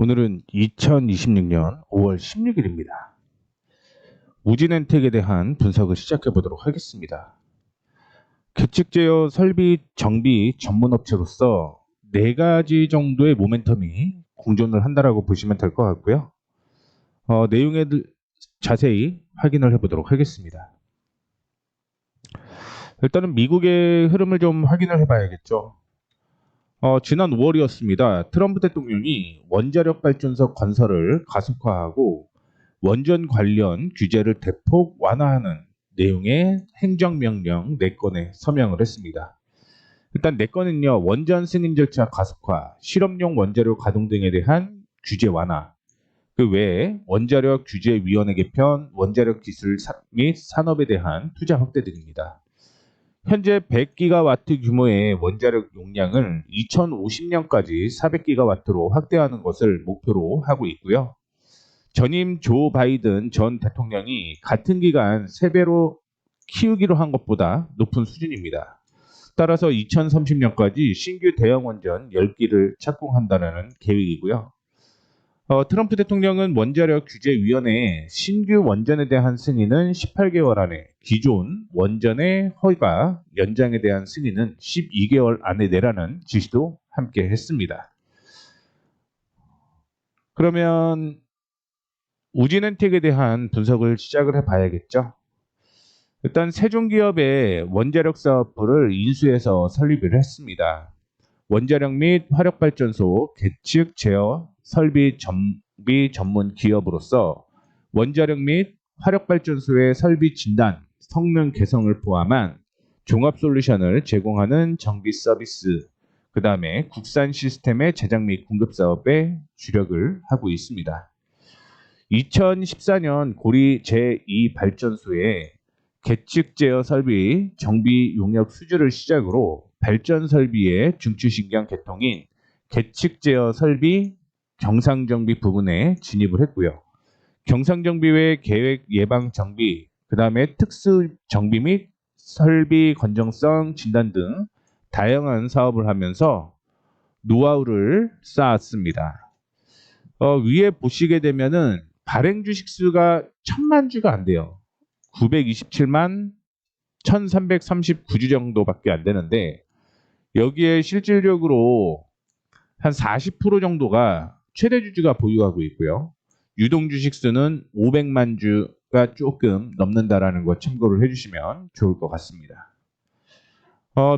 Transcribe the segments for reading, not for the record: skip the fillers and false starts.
오늘은 2026년 5월 16일입니다. 우진엔텍에 대한 분석을 시작해 보도록 하겠습니다. 계측 제어 설비 정비 전문 업체로서 네 가지 정도의 모멘텀이 공존을 한다라고 보시면 될 것 같고요. 내용에 자세히 확인을 해보도록 하겠습니다. 일단은 미국의 흐름을 좀 확인을 해봐야겠죠. 지난 5월이었습니다. 트럼프 대통령이 원자력 발전소 건설을 가속화하고 원전 관련 규제를 대폭 완화하는 내용의 행정명령 4건에 서명을 했습니다. 일단 4건은요, 원전 승인 절차 가속화, 실험용 원자료 가동 등에 대한 규제 완화, 그 외에 원자력 규제위원회 개편, 원자력 기술 및 산업에 대한 투자 확대 등입니다. 현재 100기가와트 규모의 원자력 용량을 2050년까지 400기가와트로 확대하는 것을 목표로 하고 있고요. 전임 조 바이든 전 대통령이 같은 기간 3배로 키우기로 한 것보다 높은 수준입니다. 따라서 2030년까지 신규 대형 원전 10기를 착공한다는 계획이고요. 트럼프 대통령은 원자력 규제위원회에 신규 원전에 대한 승인은 18개월 안에, 기존 원전의 허가 연장에 대한 승인은 12개월 안에 내라는 지시도 함께 했습니다. 그러면 우진엔텍에 대한 분석을 시작을 해봐야겠죠. 일단 세종기업의 원자력 사업부를 인수해서 설립을 했습니다. 원자력 및 화력발전소 계측 제어 설비 정비 전문 기업으로서 원자력 및 화력발전소의 설비 진단, 성능 개선을 포함한 종합 솔루션을 제공하는 정비 서비스, 그 다음에 국산 시스템의 제작 및 공급 사업에 주력을 하고 있습니다. 2014년 고리 제2발전소의 계측 제어 설비 정비 용역 수주를 시작으로 발전 설비의 중추신경 계통인 계측 제어 설비 경상정비 부분에 진입을 했고요. 경상정비 외 계획 예방 정비, 그 다음에 특수 정비 및 설비 건정성 진단 등 다양한 사업을 하면서 노하우를 쌓았습니다. 위에 보시게 되면은 발행 주식 수가 1000만 주가 안 돼요. 927만 1339주 정도밖에 안 되는데, 여기에 실질적으로 한 40% 정도가 최대 주주가 보유하고 있고요. 유동 주식 수는 500만 주가 조금 넘는다라는 거 참고를 해주시면 좋을 것 같습니다.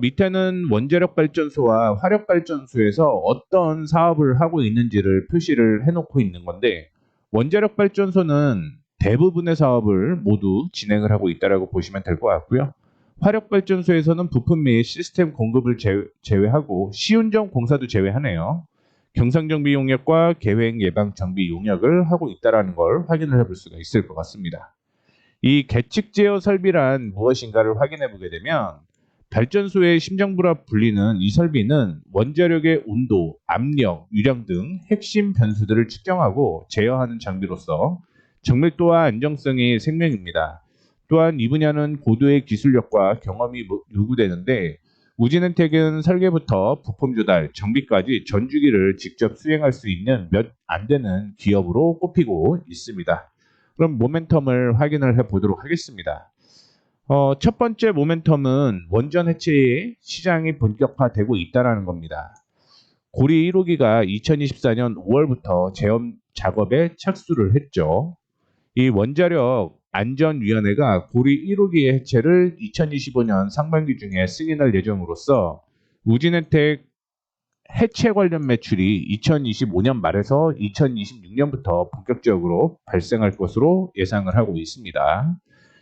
밑에는 원자력 발전소와 화력 발전소에서 어떤 사업을 하고 있는지를 표시를 해놓고 있는 건데, 원자력 발전소는 대부분의 사업을 모두 진행을 하고 있다고 보시면 될 것 같고요. 화력 발전소에서는 부품 및 시스템 공급을 제외하고 시운전 공사도 제외하네요. 경상정비 용역과 계획 예방 정비 용역을 하고 있다는 걸 확인을 해볼 수가 있을 것 같습니다. 이 계측 제어 설비란 무엇인가를 확인해 보게 되면, 발전소의 심장부라 불리는 이 설비는 원자력의 온도, 압력, 유량 등 핵심 변수들을 측정하고 제어하는 장비로서 정밀도와 안정성이 생명입니다. 또한 이 분야는 고도의 기술력과 경험이 요구되는데, 우진엔텍은 설계부터 부품 조달, 정비까지 전 주기를 직접 수행할 수 있는 몇 안 되는 기업으로 꼽히고 있습니다. 그럼 모멘텀을 확인을 해 보도록 하겠습니다. 첫 번째 모멘텀은 원전 해체의 시장이 본격화되고 있다는 겁니다. 고리 1호기가 2024년 5월부터 제험 작업에 착수를 했죠. 이 원자력 안전위원회가 고리 1호기의 해체를 2025년 상반기 중에 승인할 예정으로서 우진엔텍 해체 관련 매출이 2025년 말에서 2026년부터 본격적으로 발생할 것으로 예상을 하고 있습니다.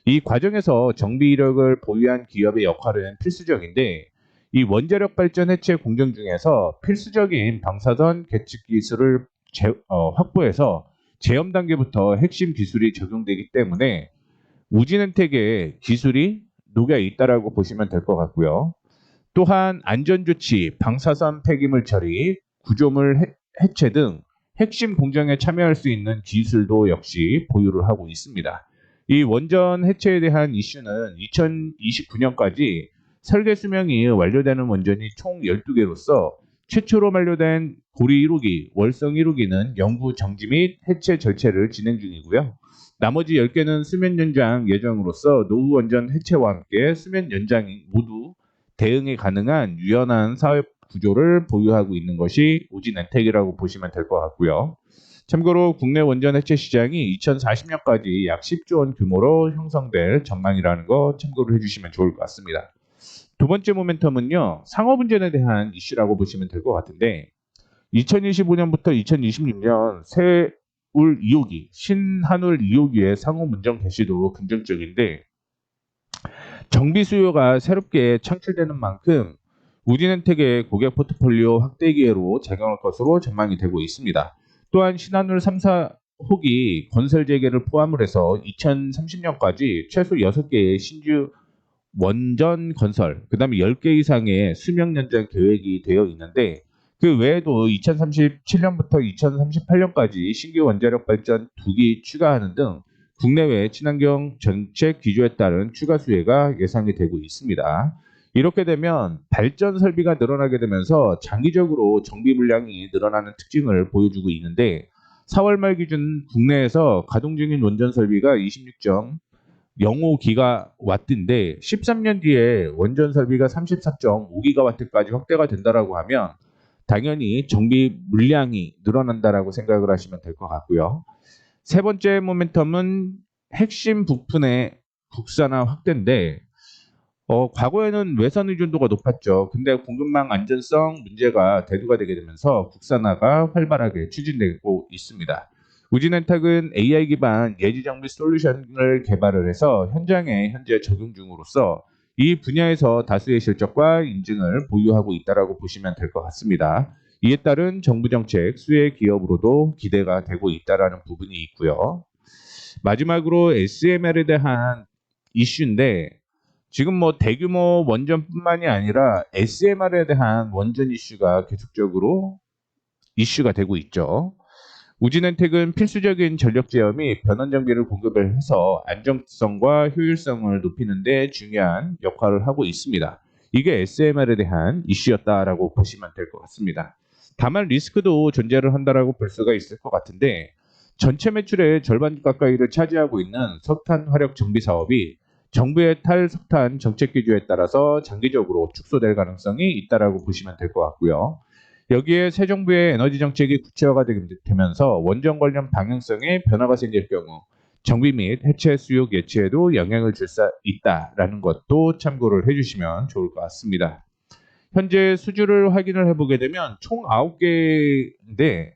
이 과정에서 정비 이력을 보유한 기업의 역할은 필수적인데, 이 원자력 발전 해체 공정 중에서 필수적인 방사선 계측 기술을 확보해서 제험 단계부터 핵심 기술이 적용되기 때문에 우진엔텍의 기술이 녹여 있다라고 보시면 될 것 같고요. 또한 안전조치, 방사선 폐기물 처리, 구조물 해체 등 핵심 공정에 참여할 수 있는 기술도 역시 보유를 하고 있습니다. 이 원전 해체에 대한 이슈는 2029년까지 설계 수명이 완료되는 원전이 총 12개로서 최초로 만료된 고리 1호기, 월성 1호기는 연구 정지 및 해체 절차를 진행 중이고요. 나머지 10개는 수면 연장 예정으로서 노후 원전 해체와 함께 수면 연장이 모두 대응이 가능한 유연한 사업 구조를 보유하고 있는 것이 우진엔텍이라고 보시면 될 것 같고요. 참고로 국내 원전 해체 시장이 2040년까지 약 10조 원 규모로 형성될 전망이라는 거 참고를 해주시면 좋을 것 같습니다. 두 번째 모멘텀은요, 상업운전에 대한 이슈라고 보시면 될 것 같은데, 2025년부터 2026년 세울 2호기, 신한울 2호기의 상업운전 개시도 긍정적인데, 정비 수요가 새롭게 창출되는 만큼 우진엔텍의 고객 포트폴리오 확대 기회로 작용할 것으로 전망이 되고 있습니다. 또한 신한울 3, 4호기 건설 재개를 포함을 해서 2030년까지 최소 6개의 신규 원전 건설, 그 다음에 10개 이상의 수명 연장 계획이 되어 있는데, 그 외에도 2037년부터 2038년까지 신규 원자력 발전 2기 추가하는 등 국내외 친환경 정책 기조에 따른 추가 수혜가 예상이 되고 있습니다. 이렇게 되면 발전 설비가 늘어나게 되면서 장기적으로 정비 물량이 늘어나는 특징을 보여주고 있는데, 4월 말 기준 국내에서 가동 중인 원전 설비가 26.05기가와트인데 13년 뒤에 원전 설비가 34.5기가와트까지 확대가 된다라고 하면 당연히 정비 물량이 늘어난다라고 생각을 하시면 될 것 같고요. 세 번째 모멘텀은 핵심 부품의 국산화 확대인데, 과거에는 외산 의존도가 높았죠. 근데 공급망 안전성 문제가 대두가 되게 되면서 국산화가 활발하게 추진되고 있습니다. 우진엔텍은 AI 기반 예지 정비 솔루션을 개발을 해서 현장에 현재 적용 중으로서 이 분야에서 다수의 실적과 인증을 보유하고 있다라고 보시면 될 것 같습니다. 이에 따른 정부 정책 수혜 기업으로도 기대가 되고 있다라는 부분이 있고요. 마지막으로 SMR에 대한 이슈인데, 지금 뭐 대규모 원전뿐만이 아니라 SMR에 대한 원전 이슈가 계속적으로 이슈가 되고 있죠. 우진엔텍은 필수적인 전력 제어 및 변환 장비를 공급을 해서 안정성과 효율성을 높이는 데 중요한 역할을 하고 있습니다. 이게 SMR에 대한 이슈였다라고 보시면 될 것 같습니다. 다만 리스크도 존재를 한다라고 볼 수가 있을 것 같은데, 전체 매출의 절반 가까이를 차지하고 있는 석탄 화력 정비 사업이 정부의 탈석탄 정책 기조에 따라서 장기적으로 축소될 가능성이 있다라고 보시면 될 것 같고요. 여기에 새 정부의 에너지 정책이 구체화가 되면서 원전 관련 방향성에 변화가 생길 경우 정비 및 해체 수요 예측에도 영향을 줄 수 있다라는 것도 참고를 해주시면 좋을 것 같습니다. 현재 수주를 확인을 해보게 되면 총 9개인데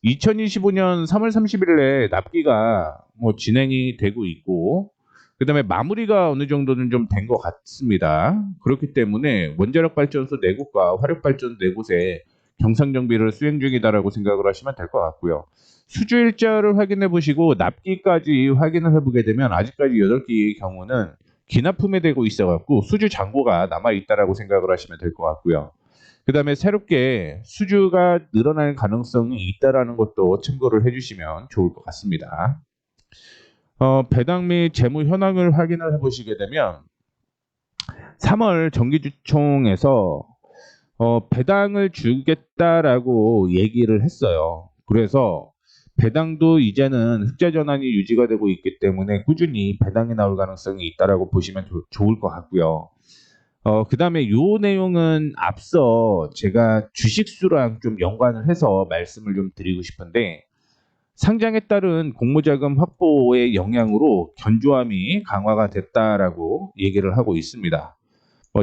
2025년 3월 30일에 납기가 진행이 되고 있고, 그 다음에 마무리가 어느 정도는 좀 된 것 같습니다. 그렇기 때문에 원자력 발전소 4곳과 화력 발전소 4곳에 경상 정비를 수행 중이다라고 생각을 하시면 될 것 같고요. 수주 일자를 확인해 보시고 납기까지 확인을 해보게 되면 아직까지 8개의 경우는 기납품에 되고 있어갖고 수주 잔고가 남아 있다라고 생각을 하시면 될 것 같고요. 그 다음에 새롭게 수주가 늘어날 가능성이 있다라는 것도 참고를 해주시면 좋을 것 같습니다. 배당 및 재무 현황을 확인을 해보시게 되면 3월 정기주총에서 배당을 주겠다라고 얘기를 했어요. 그래서 배당도 이제는 흑자 전환이 유지가 되고 있기 때문에 꾸준히 배당이 나올 가능성이 있다라고 보시면 좋을 것 같고요. 그 다음에 요 내용은 앞서 제가 주식수랑 좀 연관을 해서 말씀을 좀 드리고 싶은데, 상장에 따른 공모자금 확보의 영향으로 견조함이 강화가 됐다라고 얘기를 하고 있습니다.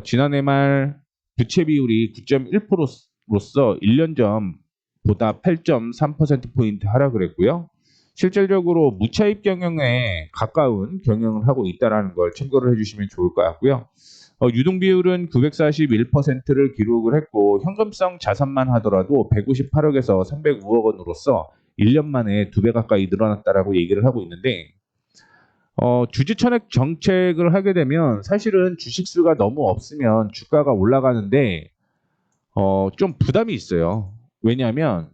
지난해 말 부채 비율이 9.1%로서 1년 전보다 8.3%포인트 하락을 했고요. 실질적으로 무차입 경영에 가까운 경영을 하고 있다는 걸 참고를 해주시면 좋을 것 같고요. 유동 비율은 941%를 기록을 했고, 현금성 자산만 하더라도 158억에서 305억 원으로서 1년 만에 2배 가까이 늘어났다라고 얘기를 하고 있는데, 주주천액 정책을 하게 되면 사실은 주식수가 너무 없으면 주가가 올라가는데 좀 부담이 있어요. 왜냐하면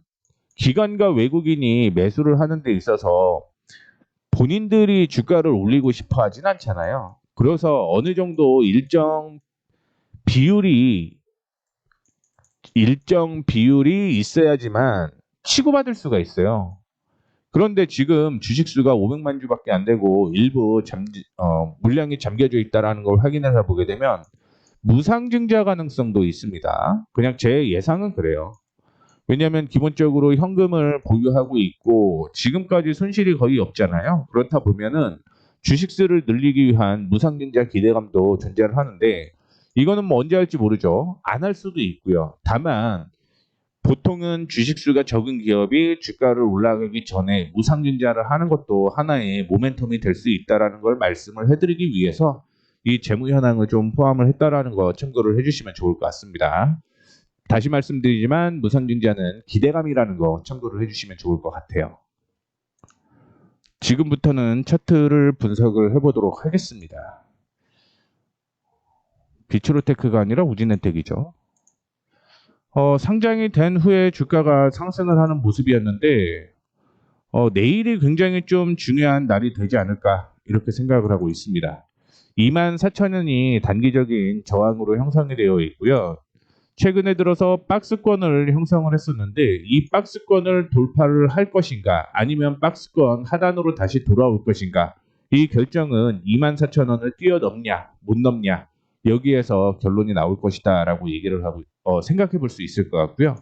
기관과 외국인이 매수를 하는 데 있어서 본인들이 주가를 올리고 싶어 하진 않잖아요. 그래서 어느 정도 일정 비율이 일정 비율이 있어야지만 치고받을 수가 있어요. 그런데 지금 주식수가 500만 주밖에 안 되고 일부 물량이 잠겨져 있다는 걸 확인해서 보게 되면 무상증자 가능성도 있습니다. 그냥 제 예상은 그래요. 왜냐하면 기본적으로 현금을 보유하고 있고 지금까지 손실이 거의 없잖아요. 그렇다 보면은 주식수를 늘리기 위한 무상증자 기대감도 존재를 하는데 이거는 뭐 언제 할지 모르죠. 안 할 수도 있고요. 다만 보통은 주식수가 적은 기업이 주가를 올라가기 전에 무상증자를 하는 것도 하나의 모멘텀이 될 수 있다는 걸 말씀을 해드리기 위해서 이 재무 현황을 좀 포함을 했다라는 거 참고를 해주시면 좋을 것 같습니다. 다시 말씀드리지만 무상증자는 기대감이라는 거 참고를 해주시면 좋을 것 같아요. 지금부터는 차트를 분석을 해보도록 하겠습니다. 비츠로테크가 아니라 우진엔텍이죠. 상장이 된 후에 주가가 상승을 하는 모습이었는데 내일이 굉장히 좀 중요한 날이 되지 않을까 이렇게 생각을 하고 있습니다. 24,000원이 단기적인 저항으로 형성이 되어 있고요. 최근에 들어서 박스권을 형성을 했었는데 이 박스권을 돌파를 할 것인가 아니면 박스권 하단으로 다시 돌아올 것인가 이 결정은 24,000원을 뛰어넘냐 못 넘냐 여기에서 결론이 나올 것이다 라고 얘기를 하고 생각해 볼 수 있을 것 같고요.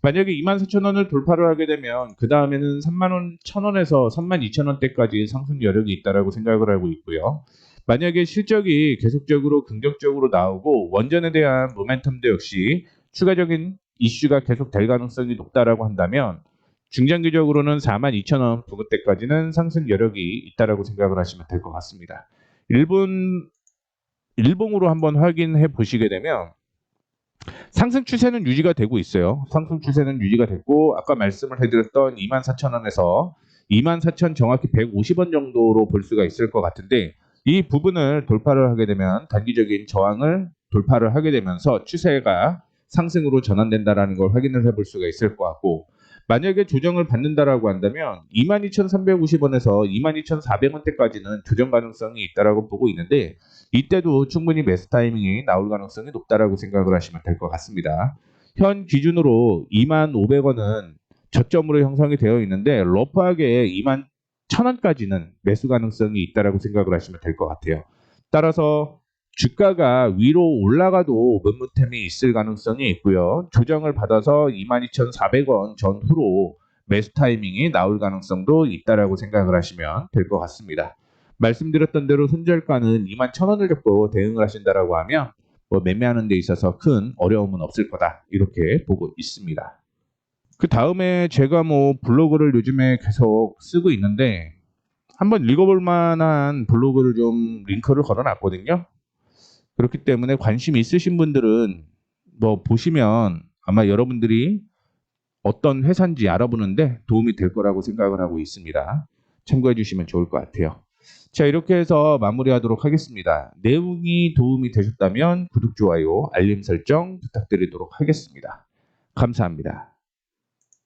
만약에 24,000원을 돌파를 하게 되면 그 다음에는 3만 1,000원에서 32,000원대까지 상승 여력이 있다라고 생각을 하고 있고요. 만약에 실적이 계속적으로 긍정적으로 나오고 원전에 대한 모멘텀도 역시 추가적인 이슈가 계속 될 가능성이 높다라고 한다면 중장기적으로는 42,000원 부근대까지는 상승 여력이 있다라고 생각을 하시면 될 것 같습니다. 일봉으로 한번 확인해 보시게 되면 상승 추세는 유지가 되고 있어요. 상승 추세는 유지가 됐고 아까 말씀을 해드렸던 24,000원에서 24,000 정확히 150원 정도로 볼 수가 있을 것 같은데 이 부분을 돌파를 하게 되면 단기적인 저항을 돌파를 하게 되면서 추세가 상승으로 전환된다라는 걸 확인을 해볼 수가 있을 것 같고 만약에 조정을 받는다라고 한다면 22,350원에서 22,400원대까지는 조정 가능성이 있다라고 보고 있는데 이때도 충분히 매수 타이밍이 나올 가능성이 높다라고 생각을 하시면 될 것 같습니다. 현 기준으로 25,000원은 저점으로 형성이 되어 있는데 러프하게 21,000원까지는 매수 가능성이 있다라고 생각을 하시면 될 것 같아요. 따라서 주가가 위로 올라가도 문무템이 있을 가능성이 있고요. 조정을 받아서 22,400원 전후로 매수 타이밍이 나올 가능성도 있다라고 생각을 하시면 될 것 같습니다. 말씀드렸던 대로 손절가는 21,000원을 잡고 대응을 하신다라고 하면 뭐 매매하는 데 있어서 큰 어려움은 없을 거다 이렇게 보고 있습니다. 그 다음에 제가 뭐 블로그를 요즘에 계속 쓰고 있는데 한번 읽어볼 만한 블로그를 좀 링크를 걸어놨거든요. 그렇기 때문에 관심 있으신 분들은 뭐 보시면 아마 여러분들이 어떤 회사인지 알아보는데 도움이 될 거라고 생각을 하고 있습니다. 참고해 주시면 좋을 것 같아요. 자, 이렇게 해서 마무리하도록 하겠습니다. 내용이 도움이 되셨다면 구독, 좋아요, 알림 설정 부탁드리도록 하겠습니다. 감사합니다.